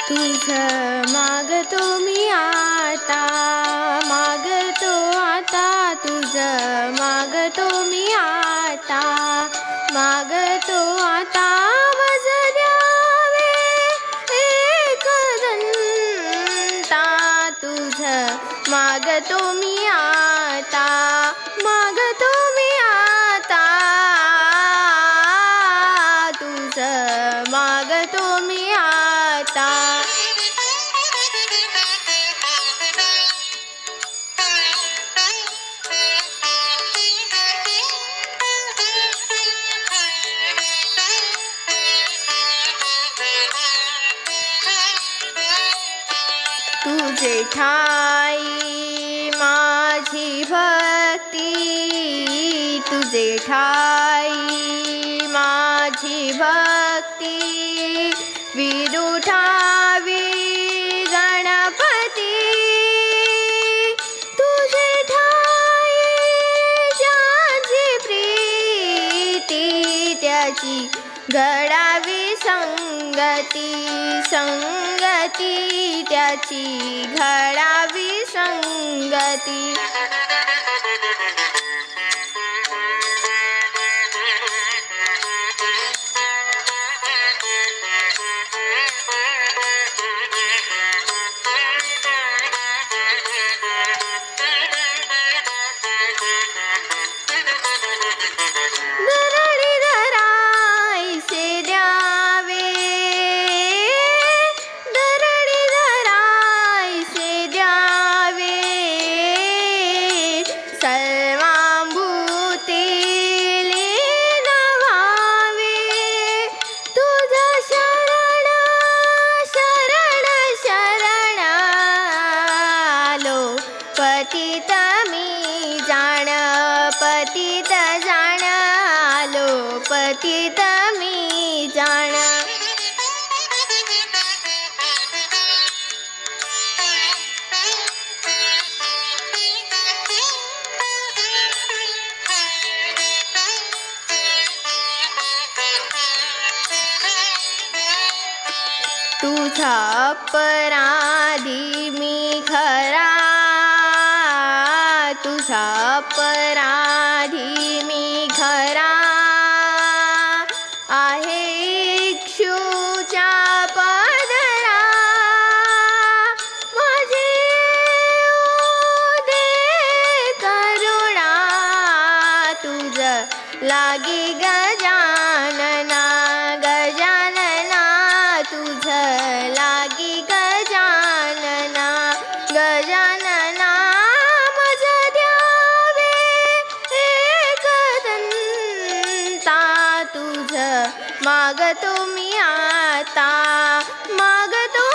तुझं मागतो मी आता, मागतो आता, तुझं मागतो मी आता, मागतो आता, वज द्यावे एक दंता. तुझं मागतो मी आता, मागतो मी आता, तुझं मागतो मी आता. तुझे ठाई माझी भक्ती, तुझे ठाई माझी भक्ती, विरुठावी गणपती. तुझे ठाई ज्याची प्रीती, त्याची घडावी संगती, संगती त्याची घडावी संगती. पतित मी जाण, पतित जाण, आलो पतित मी जाण. तुझा अपराधी मी खरा, तुझा अपराधी मी खरा, आहे इक्षुच्या पदरा. माझे दे करुणा, तुझं लागी गजानना, गजानना, तुझं लागी गजानना, गजानना. मज द्यावे एक दंता, तुझं मागतो मी आता, मागतो